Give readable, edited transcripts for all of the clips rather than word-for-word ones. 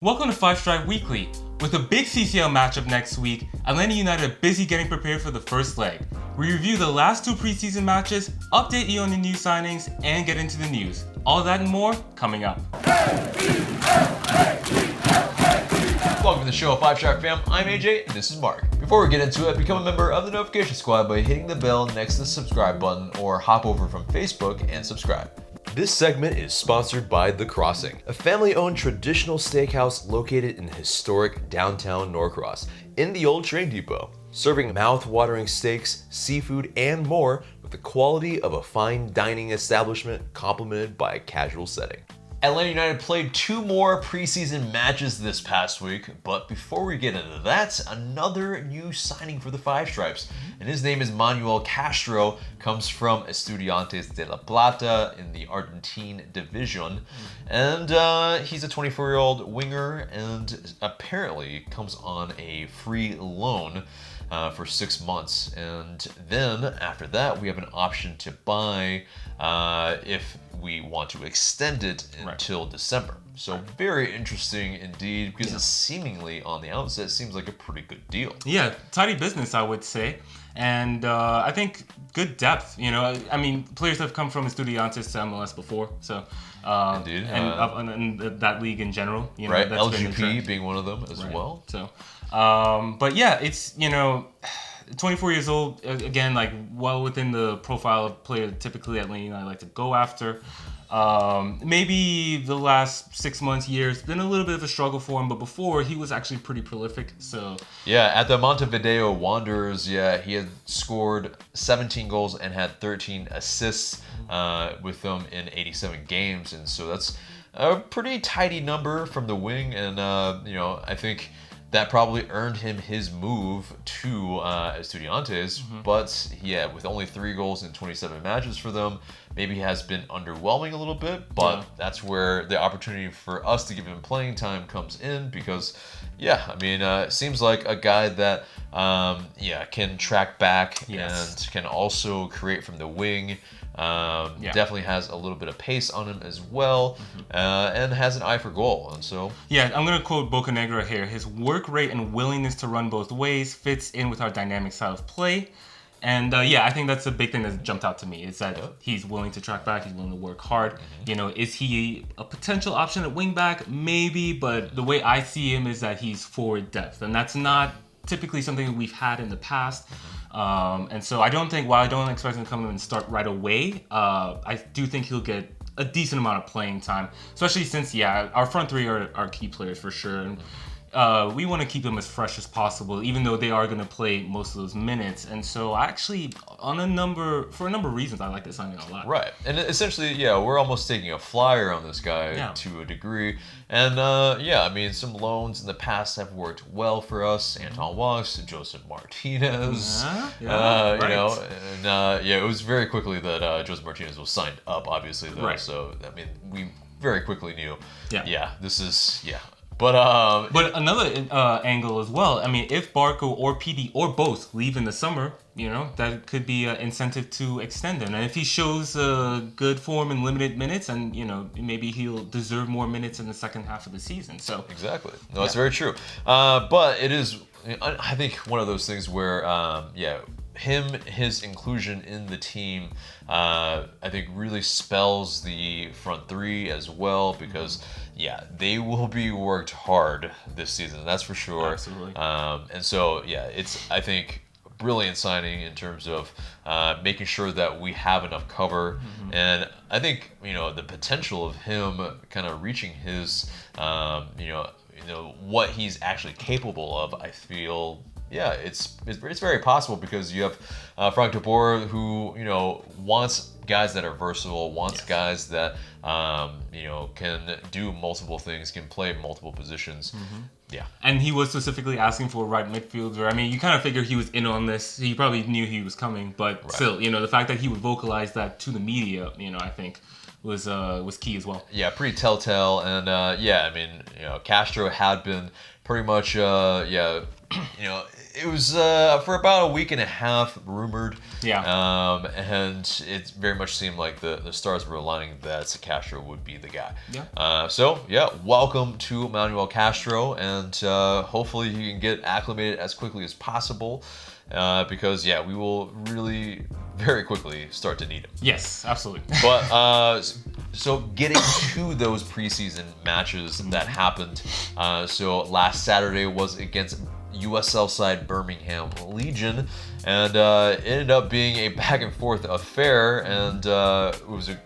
Welcome to 5 Stripe Weekly. With a big CCL matchup next week, Atlanta United are busy getting prepared for the first leg. We review the last two preseason matches, update you on the new signings, and get into the news. All that and more coming up. Welcome to the show, 5 Stripe fam. I'm AJ, and this is Mark. Before we get into it, become a member of the notification squad by hitting the bell next to the subscribe button, or hop over from Facebook and subscribe. This segment is sponsored by The Crossing, a family-owned traditional steakhouse located in historic downtown Norcross, in the old train depot, serving mouth-watering steaks, seafood, and more with the quality of a fine dining establishment complemented by a casual setting. Atlanta United played two more preseason matches this past week, but before we get into that, another new signing for the Five Stripes, and his name is Manuel Castro, comes from Estudiantes de La Plata in the Argentine division, and he's a 24-year-old winger, and apparently comes on a free loan for 6 months, and then after that we have an option to buy if we want to extend it until December. So very interesting indeed, because it seemingly on the outset seems like a pretty good deal. Yeah, tidy business, I would say. And I think good depth. You know, I mean, players have come from Estudiantes to MLS before, so Indeed. and that league in general. You know, Right, that's LGP being one of them as well. So, but yeah, it's 24 years old, again, like well within the profile of player typically Atlanta United like to go after. Maybe the last 6 months, years, been a little bit of a struggle for him, but before he was actually pretty prolific. So yeah, at the Montevideo Wanderers, he had scored 17 goals and had 13 assists with them in 87 games, and so that's a pretty tidy number from the wing, and I think that probably earned him his move to Estudiantes, but yeah, with only 3 goals in 27 matches for them, maybe has been underwhelming a little bit, but that's where the opportunity for us to give him playing time comes in, because it seems like a guy that can track back and can also create from the wing. Definitely has a little bit of pace on him as well, and has an eye for goal. And so I'm gonna quote Boca Negra here. His work rate and willingness to run both ways fits in with our dynamic style of play. And I think that's a big thing that jumped out to me, is that he's willing to track back, he's willing to work hard. You know, is he a potential option at wing back? Maybe, but the way I see him is that he's forward depth, and that's not typically something that we've had in the past. And so I don't expect him to come in and start right away, I do think he'll get a decent amount of playing time, especially since, our front three are key players for sure. And we want to keep them as fresh as possible, even though they are going to play most of those minutes. And so actually, for a number of reasons, I like this signing a lot. Right. And essentially, we're almost taking a flyer on this guy to a degree. And some loans in the past have worked well for us. Anton Walks, Joseph Martinez. It was very quickly that Joseph Martinez was signed up, obviously, though. Right. So, we very quickly knew, this is, But another angle as well. I mean, if Barco or PD or both leave in the summer, that could be an incentive to extend him. And if he shows good form in limited minutes, and maybe he'll deserve more minutes in the second half of the season. So exactly, no, that's very true. But it is, I think, one of those things where, his inclusion in the team, I think, really spells the front three as well, because they will be worked hard this season, that's for sure. Absolutely. And so it's, I think, a brilliant signing in terms of making sure that we have enough cover, and I think the potential of him kind of reaching his what he's actually capable of, I feel. It's very possible, because you have Frank de Boer, who wants guys that are versatile, wants guys that can do multiple things, can play multiple positions. And he was specifically asking for a right midfielder. I mean, you kind of figure he was in on this. He probably knew he was coming, but still, the fact that he would vocalize that to the media, I think was key as well. Yeah, pretty telltale. And Castro had been pretty much it was for about a week and a half rumored. Yeah. And it very much seemed like the stars were aligning that Castro would be the guy. Yeah. So welcome to Manuel Castro, and hopefully he can get acclimated as quickly as possible, because we will really very quickly start to need him. Yes, absolutely. But so getting to those preseason matches that happened. So last Saturday was against USL side Birmingham Legion, and it ended up being a back and forth affair, and it was a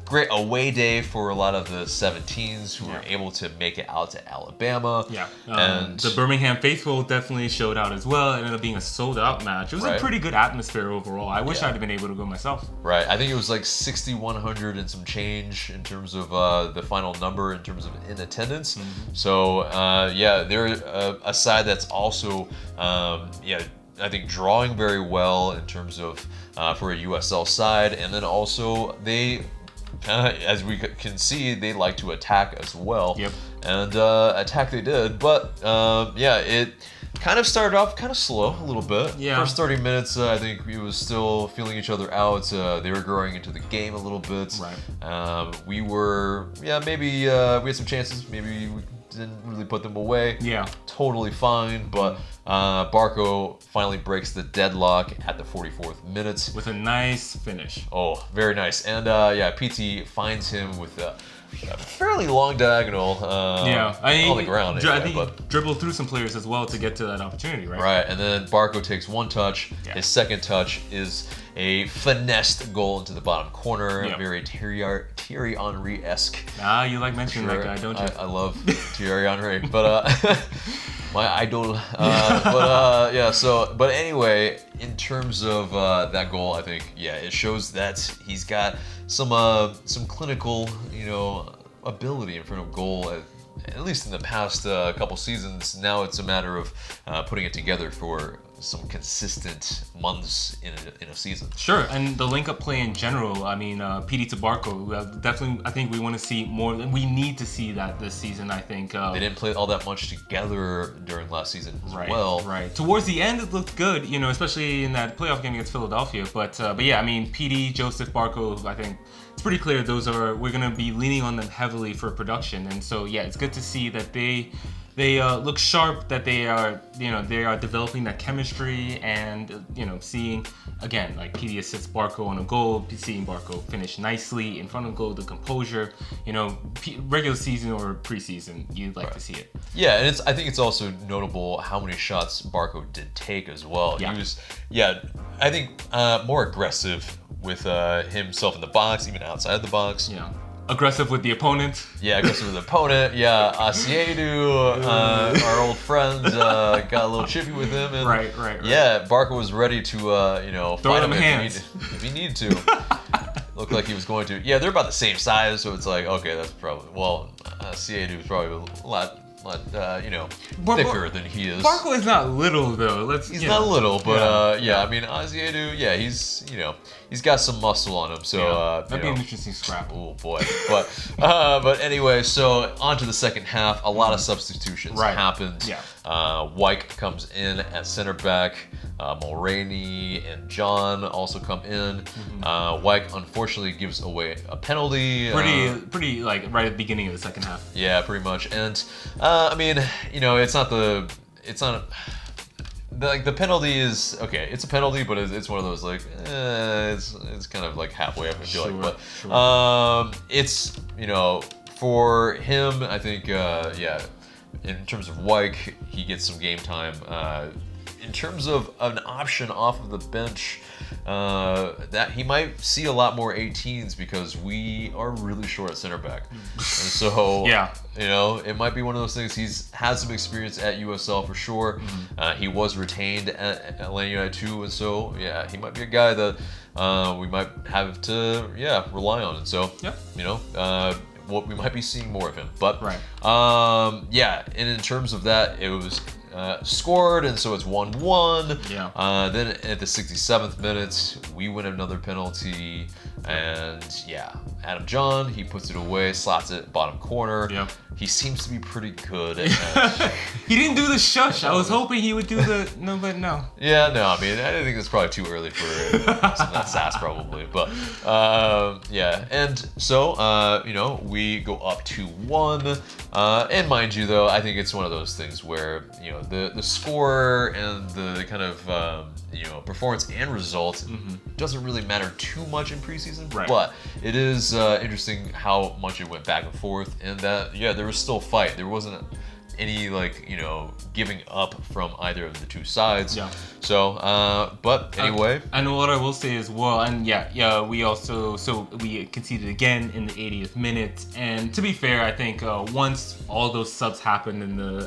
great away day for a lot of the 17s who were able to make it out to Alabama. Yeah, and the Birmingham faithful definitely showed out as well. It ended up being a sold-out match. It was a pretty good atmosphere overall. I wish I'd been able to go myself. Right, I think it was like 6,100 and some change in terms of the final number in terms of in attendance. So they're a side that's also I think drawing very well in terms of for a USL side, and then also they. As we can see, they like to attack as well. Yep. And attack they did, but it kind of started off kind of slow a little bit. Yeah. First 30 minutes, I think we was still feeling each other out. They were growing into the game a little bit. Right. We were, maybe we had some chances. Maybe we didn't really put them away. Yeah. Totally fine, but Barco finally breaks the deadlock at the 44th minute with a nice finish. Oh, very nice. And PT finds him with a fairly long diagonal on the ground. I think he dribbled through some players as well to get to that opportunity, right? Right, and then Barco takes one touch. Yeah. His second touch is a finessed goal into the bottom corner. Yep. Very Thierry Henry-esque. You like mentioning that guy, don't you? I love Thierry Henry, but my idol. But anyway, in terms of that goal, I think it shows that he's got some clinical ability in front of goal. At least in the past couple seasons. Now it's a matter of putting it together for some consistent months in a season. Sure, and the link-up play in general. I mean, PD to Barco, definitely. I think we want to see more. We need to see that this season. I think they didn't play all that much together during last season as well. Right. Towards the end, it looked good. Especially in that playoff game against Philadelphia. But yeah, I mean, PD, Joseph, Barco. I think it's pretty clear we're going to be leaning on them heavily for production. And so it's good to see that they look sharp, that they are developing that chemistry, and seeing again, like PD assists Barco on a goal, seeing Barco finish nicely in front of goal, the composure, regular season or preseason, you'd like to see it. Yeah, and I think it's also notable how many shots Barco did take as well. Yeah. He was, I think more aggressive with himself in the box, even outside the box. Yeah. Aggressive with the opponent. Yeah, aggressive with the opponent. Yeah, Asiedu, our old friend, got a little chippy with him. And right. Yeah, Barco was ready to, throw fight him hands if he needed to. Looked like he was going to. Yeah, they're about the same size, so it's like, okay, that's probably, Asiedu is probably a lot thicker than he is. Barco is not little though. He's not little, but I mean, Asiedu, he's got some muscle on him, so that'd be an interesting scrap. Oh boy, but anyway, so on to the second half. A lot of substitutions happened. Yeah. Wyke comes in at center back. Mulroney and John also come in. Wyke unfortunately gives away a penalty. Pretty like right at the beginning of the second half. Yeah, pretty much. And I mean, it's not the penalty is okay. It's a penalty, but it's one of those like it's kind of like halfway up, I feel like. But it's for him, I think in terms of Wyke, he gets some game time. In terms of an option off of the bench, that he might see a lot more 18s because we are really short at center back. And so, it might be one of those things. He's had some experience at USL for sure. He was retained at Atlanta United too, and so he might be a guy that we might have to rely on. And so, what we might be seeing more of him. But and in terms of that, it was scored, and so it's 1-1. Then at the 67th minute, we win another penalty, and Adam John, he puts it away, slots it bottom corner. Yep. He seems to be pretty good at that. He didn't do the shush. I was hoping he would do the but no. Yeah, no, I mean, I think it's probably too early for some of that sass probably. But, yeah. And so, you know, we go up 2-1. And mind you, though, I think it's one of those things where, you know, the score and the kind of, you know, performance and result doesn't really matter too much in preseason. Right. But it is interesting how much it went back and forth. And that, yeah, there was still fight. There wasn't any, like, you know, giving up from either of the two sides. Yeah. So, but anyway. And what I will say as well, and yeah, we also, so we conceded again in the 80th minute. And to be fair, I think once all those subs happened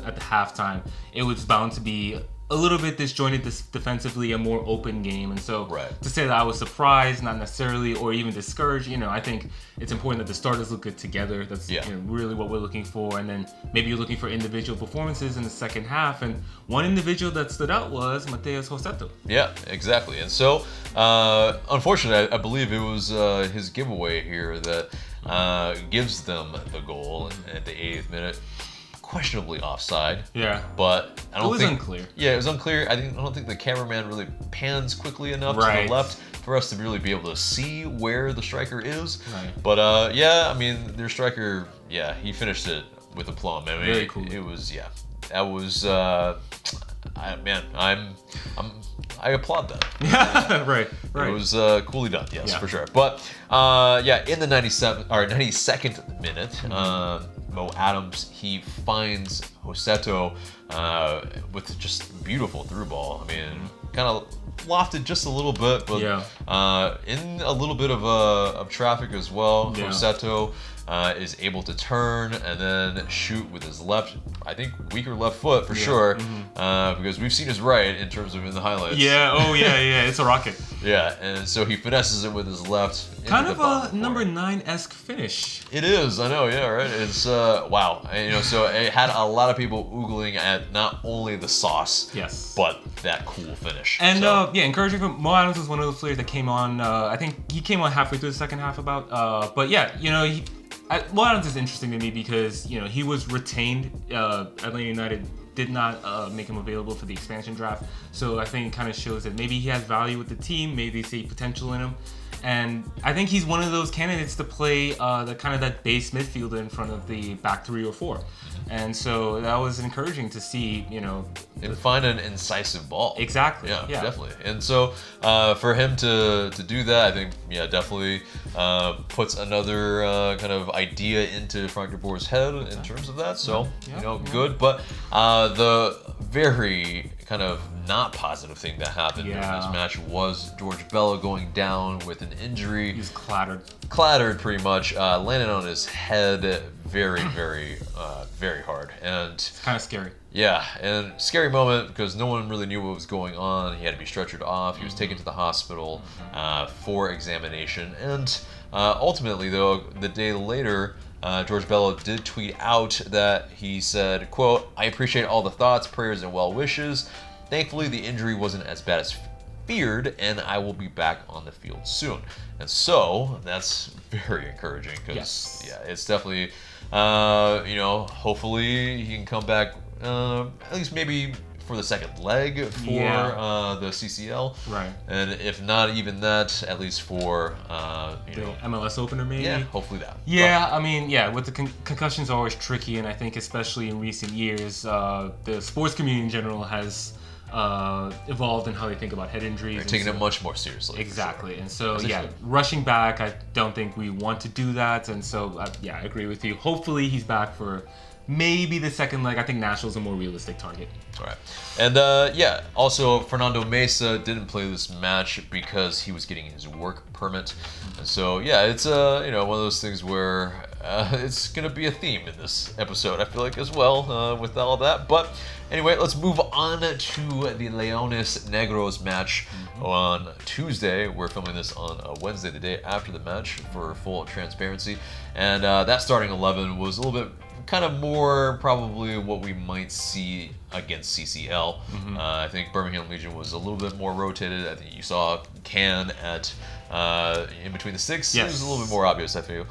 at the halftime, it was bound to be a little bit disjointed defensively, a more open game. And so to say that I was surprised, not necessarily, or even discouraged, you know, I think it's important that the starters look good together. That's you know, really what we're looking for. And then maybe you're looking for individual performances in the second half. And one individual that stood out was Mateus Rossetto. Yeah, exactly. And so, unfortunately, I believe it was his giveaway here that gives them the goal at the 80th minute. Questionably offside. Yeah. But I don't think it was unclear. Yeah, it was unclear. I don't think the cameraman really pans quickly enough to the left for us to really be able to see where the striker is. Right. But yeah, I mean, their striker, yeah, he finished it with aplomb. I mean, very cool. It was, yeah, that was, man, I applaud that. Yeah, right. It was coolly done, yes, for sure. But yeah, in the 92nd minute, Mo Adams, he finds Rossetto with just beautiful through ball. I mean, kind of lofted just a little bit, but in a little bit of traffic as well. Rossetto is able to turn and then shoot with his left, I think weaker left foot for sure, because we've seen his right in terms of in the highlights. Yeah, it's a rocket. Yeah, and so he finesses it with his left. Kind of a number 9-esque finish. It is, I know, yeah, right? It's, wow. And, you know, so it had a lot of people oogling at not only the sauce, but that cool finish. And, yeah, encouraging from Mo Adams was one of those players that came on, I think he came on halfway through the second half but yeah, you know, Mo Adams is interesting to me because, you know, he was retained. Atlanta United did not make him available for the expansion draft. So I think it kind of shows that maybe he has value with the team. Maybe they see potential in him. And I think he's one of those candidates to play that base midfielder in front of the back 3 or 4. And so that was encouraging to see, you know. And find an incisive ball. Exactly. Yeah, definitely. And so for him to do that, I think, yeah, definitely puts another kind of idea into Frank de Boer's head in terms of that. So, you know, good. But the very kind of not positive thing that happened during this match was George Bello going down with an injury. He was clattered. Clattered pretty much, landed on his head very, very hard. And it's kind of scary. Yeah, and scary moment because no one really knew what was going on. He had to be stretchered off. He was taken to the hospital for examination. And ultimately, though, the day later, George Bello did tweet out that he said, quote, "I appreciate all the thoughts, prayers, and well wishes. Thankfully, the injury wasn't as bad as feared, and I will be back on the field soon." And so that's very encouraging because, yeah, it's definitely, you know, hopefully he can come back at least maybe for the second leg for the CCL. Right. And if not even that, at least for, you know, MLS opener maybe. Yeah, hopefully that. Yeah, I mean, yeah, with the concussions are always tricky, and I think especially in recent years, the sports community in general has evolved in how they think about head injuries. They're taking it much more seriously. Exactly. Sure. And so, rushing back, I don't think we want to do that. And so, yeah, I agree with you. Hopefully he's back for maybe the second leg. I think Nashville's a more realistic target. All right. And, yeah, also Fernando Mesa didn't play this match because he was getting his work permit. And so, yeah, it's, you know, one of those things where it's going to be a theme in this episode, I feel like, as well, with all of that. But anyway, let's move on to the Leones Negros match on Tuesday. We're filming this on Wednesday, the day after the match, for full transparency. And that starting 11 was a little bit kind of more probably what we might see against CCL. I think Birmingham Legion was a little bit more rotated. I think you saw Can at in between the sticks. Yes. It was a little bit more obvious, I feel.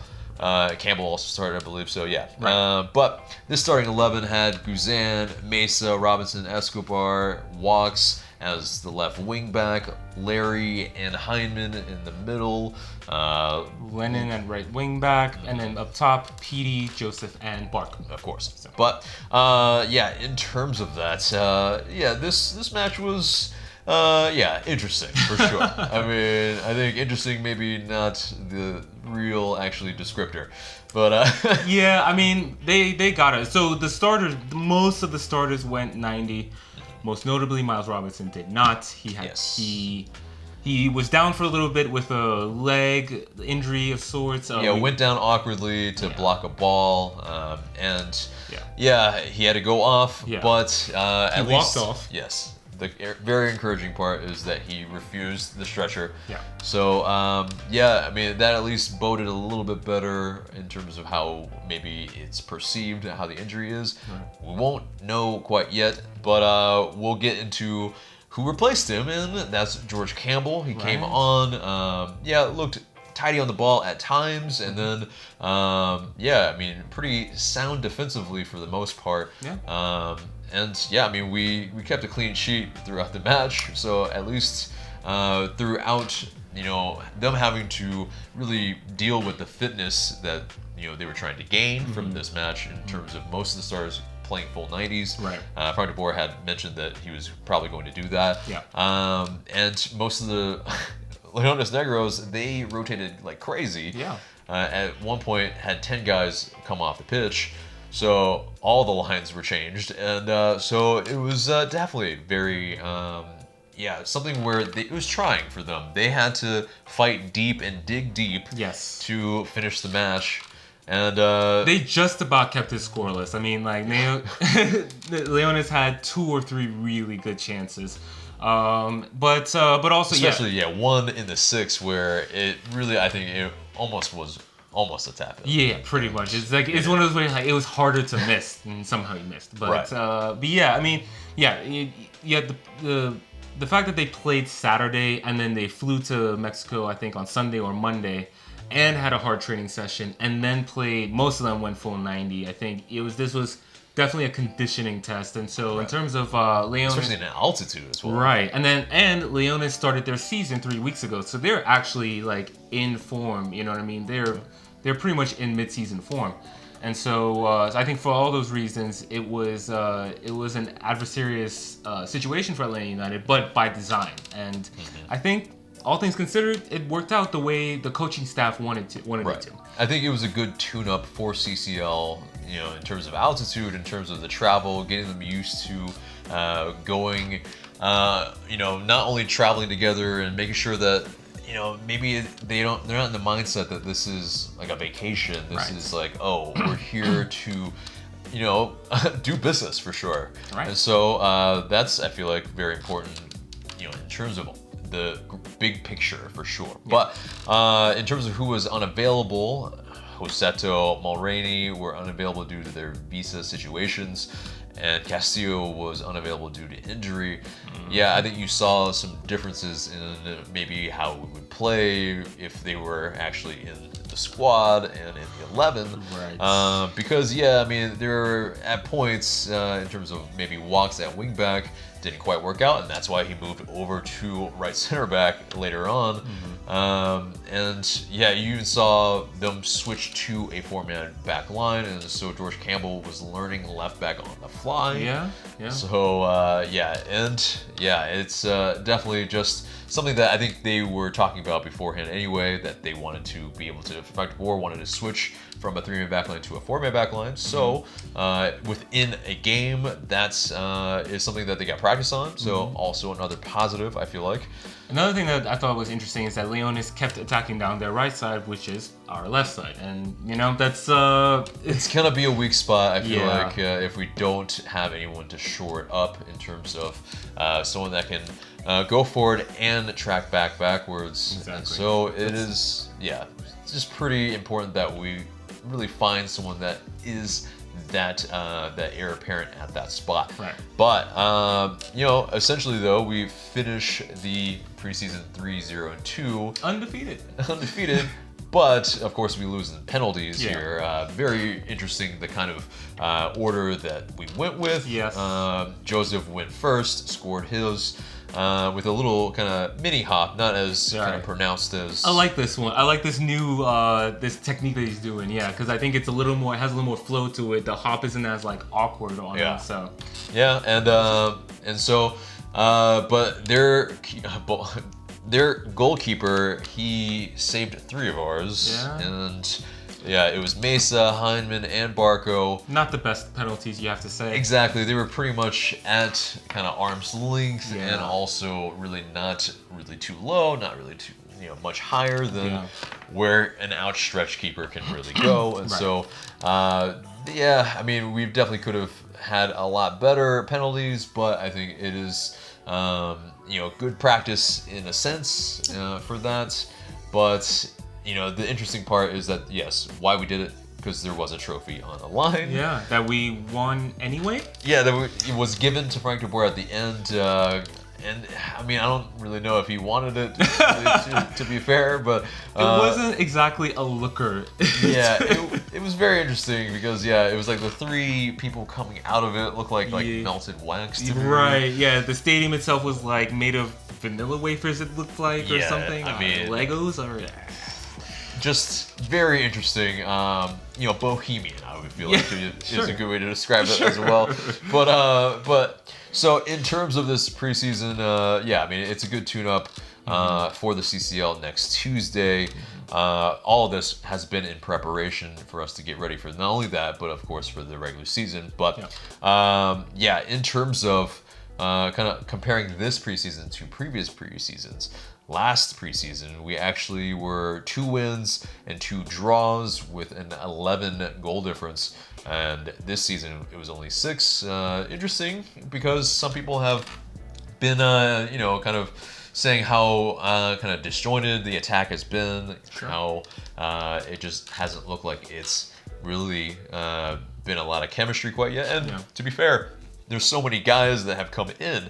Campbell also started, I believe, so yeah. Right. But this starting 11 had Guzan, Mesa, Robinson, Escobar, Walks as the left wing back, Larry and Heineman in the middle. Lennon at right wing back, and then up top, Petey, Joseph, and Bark. Of course. So. But yeah, in terms of that, yeah, this match was yeah, interesting for sure. I mean, I think interesting maybe not the real actually descriptor, but yeah, I mean they got it. So the starters, most of the starters went 90. Most notably, Miles Robinson did not. He had he was down for a little bit with a leg injury of sorts. Yeah, went down awkwardly to block a ball, and yeah, he had to go off. Yeah. But at he least walked off. Yes. The very encouraging part is that he refused the stretcher. Yeah. So, yeah, I mean, that at least boded a little bit better in terms of how maybe it's perceived, how the injury is. Right. We won't know quite yet, but we'll get into who replaced him, and that's George Campbell. He came on, yeah, looked tidy on the ball at times, and then, yeah, I mean, pretty sound defensively for the most part. Yeah. And yeah, I mean, we kept a clean sheet throughout the match, so at least throughout, you know, them having to really deal with the fitness that, you know, they were trying to gain from this match in terms of most of the stars playing full 90s. Right. Frank de Boer had mentioned that he was probably going to do that. Yeah. And most of the Leones Negros, they rotated like crazy. Yeah. At one point, had 10 guys come off the pitch. So all the lines were changed, and so it was definitely very, yeah, something where it was trying for them. They had to fight deep and dig deep to finish the match, and they just about kept it scoreless. I mean, like Leones had 2 or 3 really good chances. But also especially one in the 6th where it really, I think it almost was a tap in. Yeah, pretty much. It's like it's one of those ways like it was harder to miss, and somehow you missed. But but yeah, I mean, yeah, the fact that they played Saturday and then they flew to Mexico, I think on Sunday or Monday, and had a hard training session, and then played. Most of them went full 90. I think this was definitely a conditioning test, and so in terms of Leones, especially in altitude as well. Right, and Leones started their season 3 weeks ago, so they're actually like in form. You know what I mean? They're pretty much in mid-season form, and so I think for all those reasons, it was an adversarious situation for Atlanta United, but by design. And I think all things considered, it worked out the way the coaching staff wanted it to. I think it was a good tune-up for CCL, you know, in terms of altitude, in terms of the travel, getting them used to going, you know, not only traveling together and making sure that, you know, maybe they're not in the mindset that this is like a vacation. This is like, oh, we're here to, you know, do business for sure. Right. And so that's, I feel like, very important, you know, in terms of the big picture for sure. Yeah. But in terms of who was unavailable, Joseto, Mulroney were unavailable due to their visa situations, and Castillo was unavailable due to injury. Yeah, I think you saw some differences in maybe how we would play if they were actually in the squad and in the 11. Right. Because, yeah, I mean, there were at points in terms of maybe Walks at wingback didn't quite work out, and that's why he moved over to right center back later on. And yeah, you even saw them switch to a 4-man back line, and so George Campbell was learning left back on the fly. Yeah. So yeah, and yeah, it's definitely just something that I think they were talking about beforehand anyway, that they wanted to be able to, in fact, Boer wanted to switch from a 3-man backline to a 4-man backline. So within a game, that's is something that they got practice on. So also another positive, I feel like. Another thing that I thought was interesting is that Leones kept attacking down their right side, which is our left side, and you know that's it's gonna be a weak spot. I feel like if we don't have anyone to shore it up in terms of someone that can go forward and track backwards. Exactly. And so it is, yeah, it's just pretty important that we really find someone that is that heir apparent at that spot. Right. But essentially though, we finish the preseason 3-0-2 undefeated. But of course, we lose in penalties here. Very interesting, the kind of order that we went with. Yes. Joseph went first, scored his with a little kind of mini hop, not as kind of pronounced as. I like this one. I like this new this technique that he's doing. Yeah, because I think it's a little more. It has a little more flow to it. The hop isn't as like awkward on it. So. Yeah, and so, but their goalkeeper, he saved 3 of ours, and it was Mesa, Heinemann, and Barco. Not the best penalties, you have to say. Exactly, they were pretty much at kind of arm's length, and also really not really too low, not really too much higher than where an outstretched keeper can really go, and so I mean, we definitely could have had a lot better penalties, but I think it is. Good practice in a sense for that. But, the interesting part is that, yes, why we did it, because there was a trophy on the line. Yeah, that we won anyway. Yeah, it was given to Frank de Boer at the end. And, I mean, I don't really know if he wanted it, to be fair, but. It wasn't exactly a looker. It was very interesting because, it was like the 3 people coming out of it looked like melted wax to me. Right, yeah. The stadium itself was like made of vanilla wafers, it looked like, or something. I mean, Legos or. Just very interesting. Bohemian, I would feel like is a good way to describe it as well. But so in terms of this preseason, I mean, it's a good tune-up for the CCL next Tuesday. All of this has been in preparation for us to get ready for not only that, but of course for the regular season. But in terms of kind of comparing this preseason to previous preseasons, last preseason, we actually were 2 wins and 2 draws with an 11 goal difference. And this season, it was only 6. Interesting, because some people have been, kind of saying how kind of disjointed the attack has been, how it just hasn't looked like it's really been a lot of chemistry quite yet. And to be fair, there's so many guys that have come in.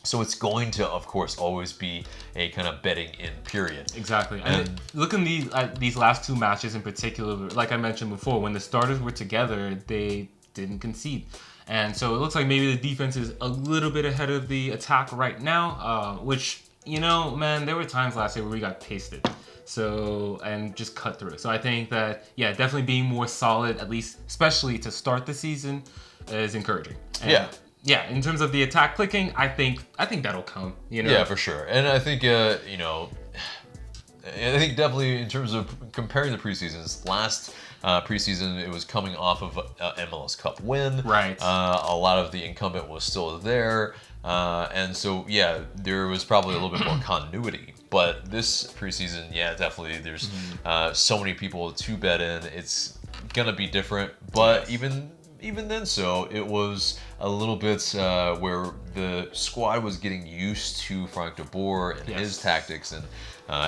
So it's going to, of course, always be a kind of betting in period. Exactly. And looking at these last 2 matches in particular, like I mentioned before, when the starters were together, they didn't concede. And so it looks like maybe the defense is a little bit ahead of the attack right now, which, man, there were times last year where we got pasted. So, and just cut through. So I think that, definitely being more solid, at least, especially to start the season, is encouraging. And in terms of the attack clicking, I think that'll come. Yeah, for sure. And I think I think definitely in terms of comparing the preseasons, last preseason it was coming off of MLS Cup win. Right. A lot of the incumbent was still there, and so there was probably a little bit more continuity. But this preseason, definitely there's so many people to bet in. It's gonna be different, but even then, so it was a little bit where the squad was getting used to Frank de Boer and his tactics and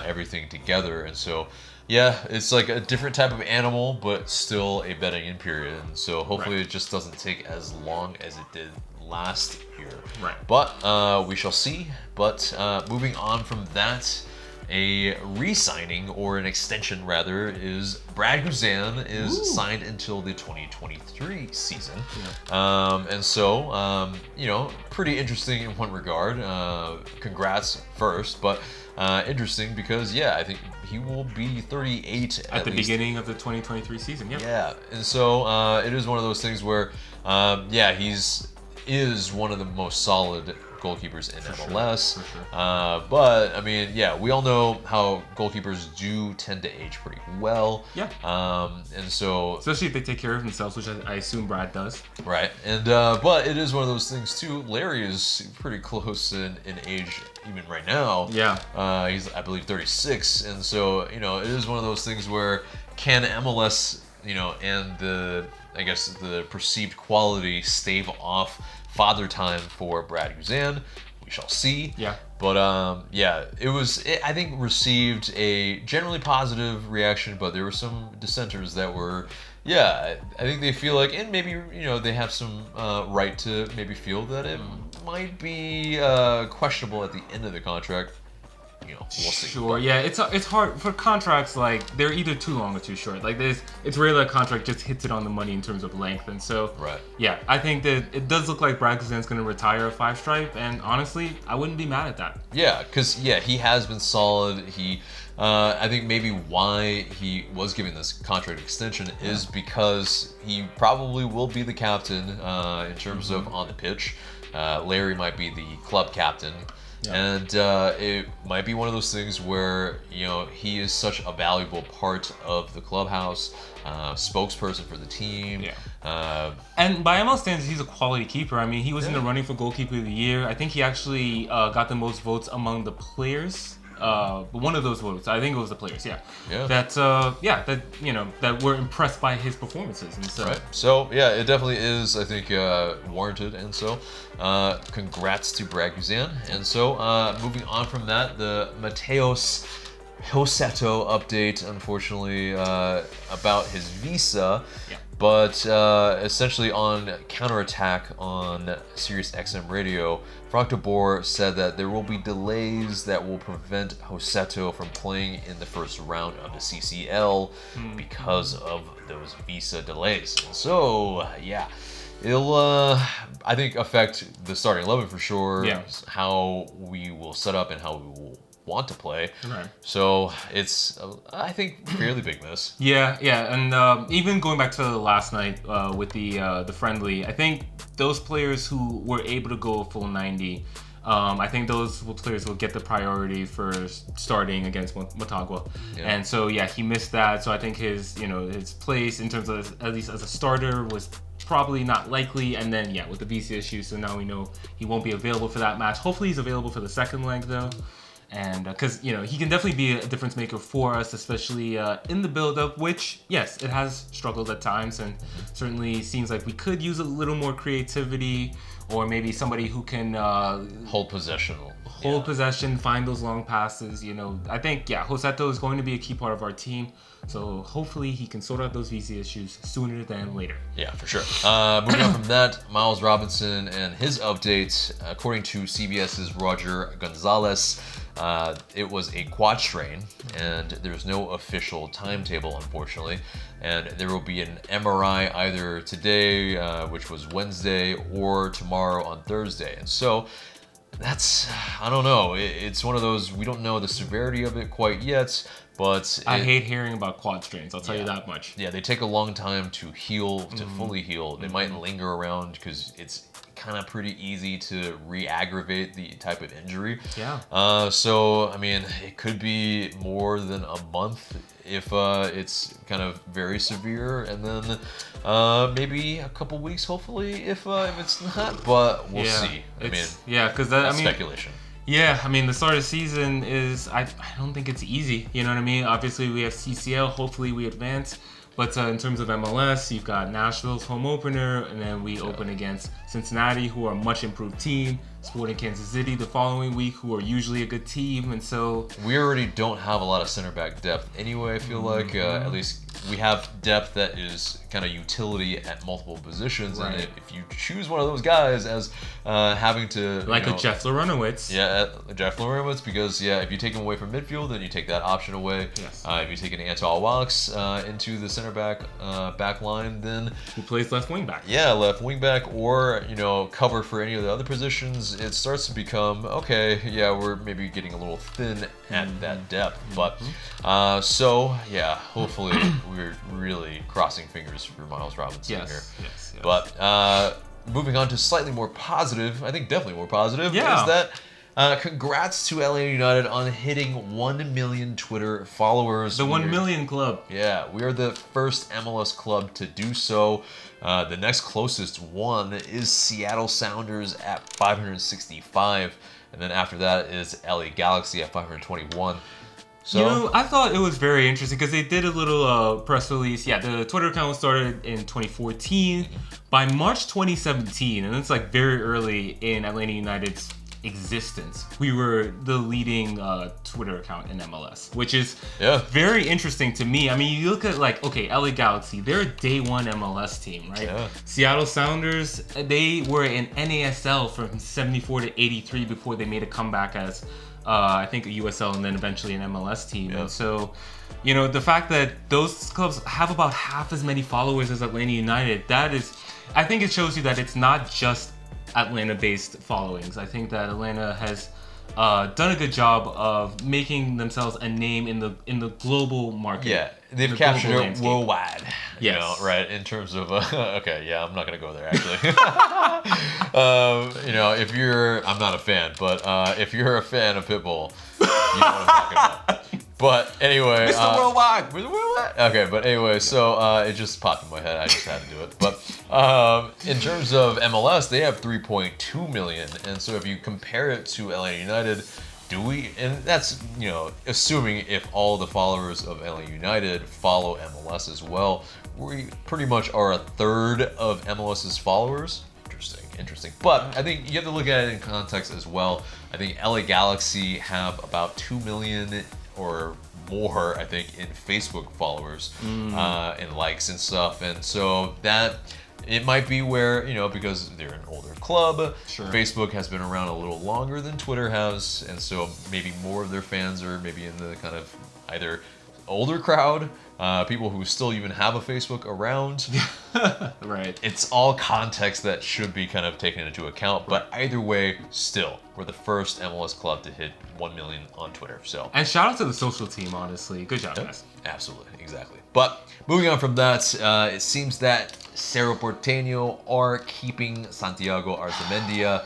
everything together. And so, it's like a different type of animal, but still a betting in period. And so hopefully it just doesn't take as long as it did last year. Right. But we shall see. But moving on from that, a re-signing, or an extension rather, is Brad Guzan is signed until the 2023 season. And so, pretty interesting in one regard. Congrats first, but interesting because, I think he will be 38 at the beginning of the 2023 season. Yeah, and so it is one of those things where, is one of the most solid goalkeepers in MLS. For sure. But I mean, we all know how goalkeepers do tend to age pretty well. And so, especially if they take care of themselves, which I assume Brad does. Right. And but it is one of those things too. Larry is pretty close in age even right now. He's, I believe, 36, and so it is one of those things where can MLS and the perceived quality stave off father time for Brad Guzan. We shall see. But I think received a generally positive reaction, but there were some dissenters that were Yeah, I think they feel like, and maybe they have some right to maybe feel that it might be questionable at the end of the contract. We'll see. Sure, yeah, it's hard for contracts. Like they're either too long or too short. Like it's rare that a contract just hits it on the money in terms of length, and so yeah, I think that it does look like Brad Guzan's going to retire a 5-stripe, and honestly, I wouldn't be mad at that. Yeah, because he has been solid. I think maybe why he was given this contract extension is because he probably will be the captain in terms of on the pitch. Larry might be the club captain. Yeah. And it might be one of those things where, he is such a valuable part of the clubhouse, spokesperson for the team. Yeah. And by MLS standards, he's a quality keeper. I mean, he was in the running for goalkeeper of the year. I think he actually got the most votes among the players. One of those votes, I think it was the players, yeah. That were impressed by his performances, and so. Right. So yeah, it definitely is, I think, warranted, and so, congrats to Brad Guzan. And so, moving on from that, the Mateos Rossetto update, unfortunately, about his visa. Yeah. But essentially on Counterattack on Sirius XM Radio, Frank de Boer said that there will be delays that will prevent Rossetto from playing in the first round of the CCL because of those visa delays. And so, yeah, it'll, I think, affect the starting 11 for sure, how we will set up and how we will want to play. Right. So it's, I think, fairly big miss. Yeah, and even going back to last night with the friendly, I think those players who were able to go a full 90, I think those players will get the priority for starting against Motagua. Yeah. And so yeah, he missed that. So I think his place in terms of at least as a starter was probably not likely. And then yeah, with the VC issue, so now we know he won't be available for that match. Hopefully he's available for the second leg though. And because he can definitely be a difference maker for us, especially in the build-up, which yes, it has struggled at times, and certainly seems like we could use a little more creativity, or maybe somebody who can hold possession, find those long passes. I think Rossetto is going to be a key part of our team, so hopefully he can sort out those VC issues sooner than later. Yeah, for sure. Moving on from that, Miles Robinson and his updates, according to CBS's Roger Gonzalez. It was a quad strain, and there's no official timetable, unfortunately. And there will be an MRI either today, which was Wednesday, or tomorrow on Thursday. And so that's, I don't know. It's one of those, we don't know the severity of it quite yet, but I hate hearing about quad strains, I'll tell you that much. Yeah, they take a long time to heal, to fully heal. They might linger around because it's kind of pretty easy to re-aggravate the type of injury. Yeah. So, I mean, it could be more than a month if it's kind of very severe, and then maybe a couple weeks, hopefully, if it's not. But we'll see. Because speculation. Yeah, I mean, the start of the season is, I don't think it's easy. You know what I mean? Obviously, we have CCL. Hopefully, we advance. But in terms of MLS, you've got Nashville's home opener, and then we open against Cincinnati, who are a much improved team. Sporting Kansas City the following week, who are usually a good team, and so we already don't have a lot of center back depth anyway. I feel like at least we have depth that is kind of utility at multiple positions, right. And if you choose one of those guys as having to a Jeff Larenowitz, Jeff Larenowitz, because if you take him away from midfield, then you take that option away. Yes. If you take an Antoine Walks into the center back back line, then who plays left wing back? Yeah, left wing back, or cover for any of the other positions. It starts to become we're maybe getting a little thin at that depth, but hopefully we're really crossing fingers for Miles Robinson here. Yes. But moving on to slightly more positive, I think definitely more positive, is that congrats to LA United on hitting 1 million Twitter followers. The 1 million club. Yeah, we are the first MLS club to do so. The next closest one is Seattle Sounders at 565. And then after that is LA Galaxy at 521. So, I thought it was very interesting because they did a little press release. Yeah, the Twitter account started in 2014. By March 2017, and it's like very early in Atlanta United's existence, we were the leading Twitter account in MLS, which is very interesting to me. I mean, you look at like, okay, LA Galaxy, they're a day one MLS team, right? Yeah. Seattle Sounders, they were in NASL from 74 to 83 before they made a comeback as, I think, a USL and then eventually an MLS team. And so, you know, the fact that those clubs have about half as many followers as Atlanta United, that is, I think it shows you that it's not just Atlanta-based followings. I think that Atlanta has done a good job of making themselves a name in the global market. Yeah, they've captured it worldwide. You know, right? In terms of okay, yeah, I'm not gonna go there actually. You know, if you're, I'm not a fan, but if you're a fan of Pitbull, you know what I'm talking about. But anyway, Mr. Worldwide. Okay, but anyway, so it just popped in my head. I just had to do it. But in terms of MLS, they have 3.2 million, and so if you compare it to LA United, and that's, you know, assuming if all the followers of LA United follow MLS as well, we pretty much are a third of MLS's followers. Interesting. But I think you have to look at it in context as well. I think LA Galaxy have about 2 million or more, I think, in Facebook followers and likes and stuff. And so that, it might be where, you know, because they're an older club, Facebook has been around a little longer than Twitter has. And so maybe more of their fans are maybe in the kind of either older crowd, people who still even have a Facebook around. Right. It's all context that should be kind of taken into account. But either way, still, we're the first MLS club to hit 1 million on Twitter. So, and shout out to the social team, honestly. Good job, guys. Absolutely, exactly. But moving on from that, it seems that Cerro Porteño are keeping Santiago Arzamendia.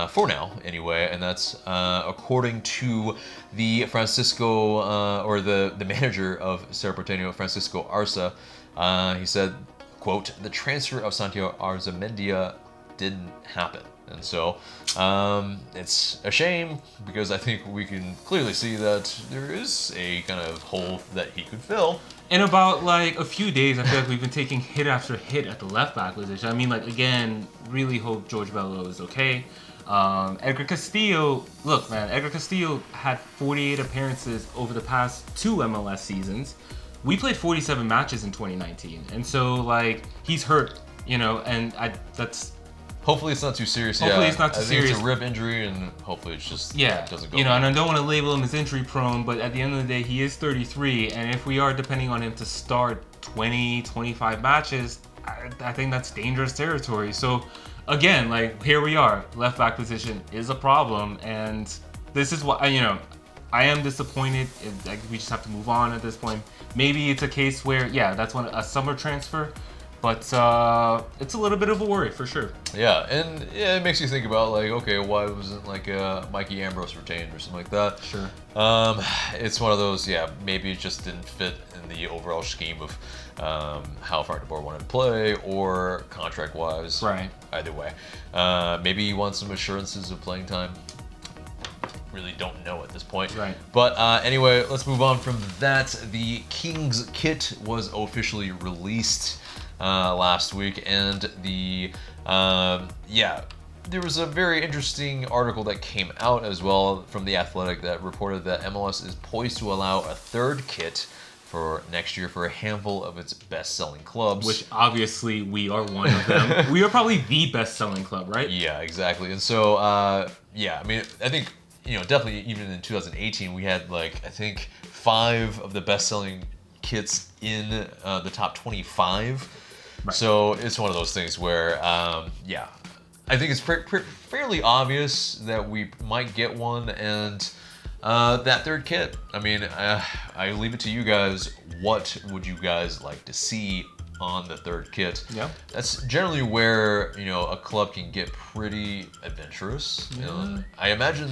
For now, anyway, and that's according to the Francisco, or the manager of Cerro Porteño, Francisco Arza. He said, quote, "The transfer of Santiago Arzamendia didn't happen." And so it's a shame, because I think we can clearly see that there is a kind of hole that he could fill. In about like a few days, I feel like we've been taking hit after hit at the left back position. I mean, like, again, really hope George Bello is okay. Edgar Castillo, look, man, Edgar Castillo had 48 appearances over the past 2 MLS seasons. We played 47 matches in 2019, and so, like, he's hurt, you know, and that's... Hopefully it's not too serious. Hopefully it's not too serious. It's a rib injury, and hopefully it's just doesn't go. You know, and I don't want to label him as injury prone, but at the end of the day, he is 33, and if we are depending on him to start 20, 25 matches, I think that's dangerous territory. So, again, like, here we are. Left back position is a problem, and this is what, you know, I am disappointed. Like, we just have to move on at this point. Maybe it's a case where, that's a summer transfer. But it's a little bit of a worry, for sure. Yeah, and it makes you think about, like, okay, why wasn't, like, Mikey Ambrose retained or something like that? Sure. It's one of those, maybe it just didn't fit in the overall scheme of how Frank de Boer wanted to play, or contract-wise. Right. Either way. Maybe you want some assurances of playing time. Really don't know at this point. Right. But anyway, let's move on from that. The Kings kit was officially released last week, and there was a very interesting article that came out as well from The Athletic that reported that MLS is poised to allow a third kit for next year for a handful of its best-selling clubs. Which, obviously, we are one of them. We are probably the best-selling club, right? Yeah, exactly. And so, I mean, I think, you know, definitely even in 2018, we had, like, I think 5 of the best-selling kits in the top 25. Right. So it's one of those things where, I think it's fairly obvious that we might get one, and that third kit. I mean, I leave it to you guys. What would you guys like to see on the third kit? Yeah, that's generally where, you know, a club can get pretty adventurous. Yeah. You know, I imagine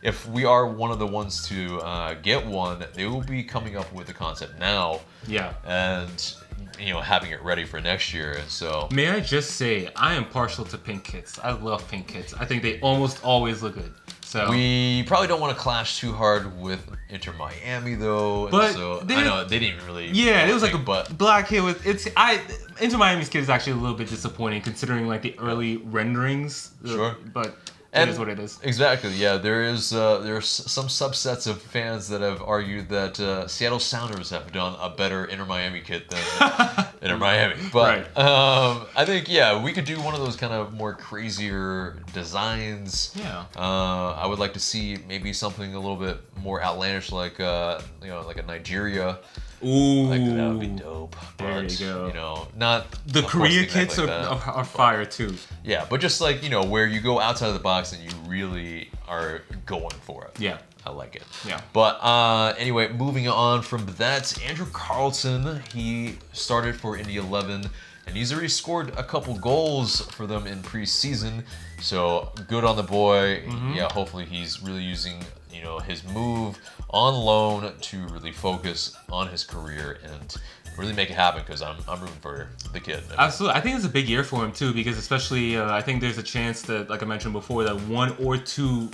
if we are one of the ones to get one, they will be coming up with the concept now. Yeah, and, you know, having it ready for next year. And so, may I just say, I am partial to pink kits. I love pink kits. I think they almost always look good. So we probably don't want to clash too hard with Inter Miami, though. But and so I know they didn't really. Yeah, it was like a black kit with Inter Miami's kit is actually a little bit disappointing considering like the early renderings. Sure. But it is what it is. Exactly. Yeah, there's some subsets of fans that have argued that Seattle Sounders have done a better Inter Miami kit than Inter Miami. But I think we could do one of those kind of more crazier designs. Yeah. I would like to see maybe something a little bit more outlandish, like like a Nigeria. Ooh, like that would be dope. There but, you go. Not the Korea kits are fire too. Yeah, but just like where you go outside of the box and you really are going for it. Yeah. I like it. Yeah. But anyway, moving on from that, Andrew Carlson, he started for Indy 11, and he's already scored a couple goals for them in preseason. So good on the boy. Yeah, hopefully he's really using his move on loan to really focus on his career and really make it happen, because I'm rooting for the kid. Absolutely. I think it's a big year for him too, because especially I think there's a chance that, like I mentioned before, that one or two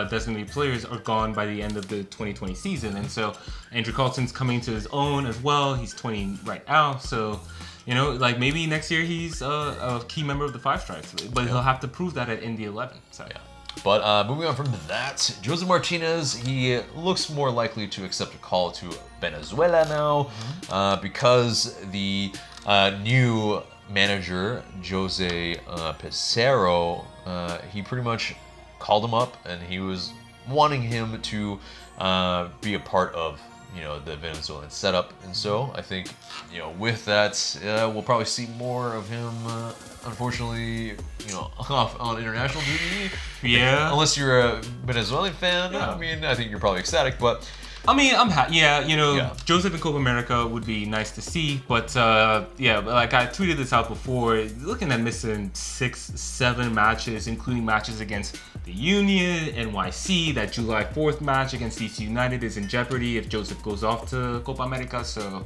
designated players are gone by the end of the 2020 season. And so Andrew Carlson's coming to his own as well. He's 20 right now. So, like maybe next year he's a key member of the Five Stripes, but he'll have to prove that at Indy 11. So yeah. But moving on from that, Jose Martinez, he looks more likely to accept a call to Venezuela now because the new manager, Jose Pizarro, he pretty much called him up and he was wanting him to be a part of the Venezuelan setup. And so I think, with that, we'll probably see more of him, unfortunately, off on international duty. Yeah. Unless you're a Venezuelan fan. Yeah. I mean, I think you're probably ecstatic, but... I mean, I'm happy. Yeah, Joseph in Copa America would be nice to see, but like I tweeted this out before, looking at missing 6-7 matches, including matches against the Union, NYC. That July 4th match against DC United is in jeopardy if Joseph goes off to Copa America. So,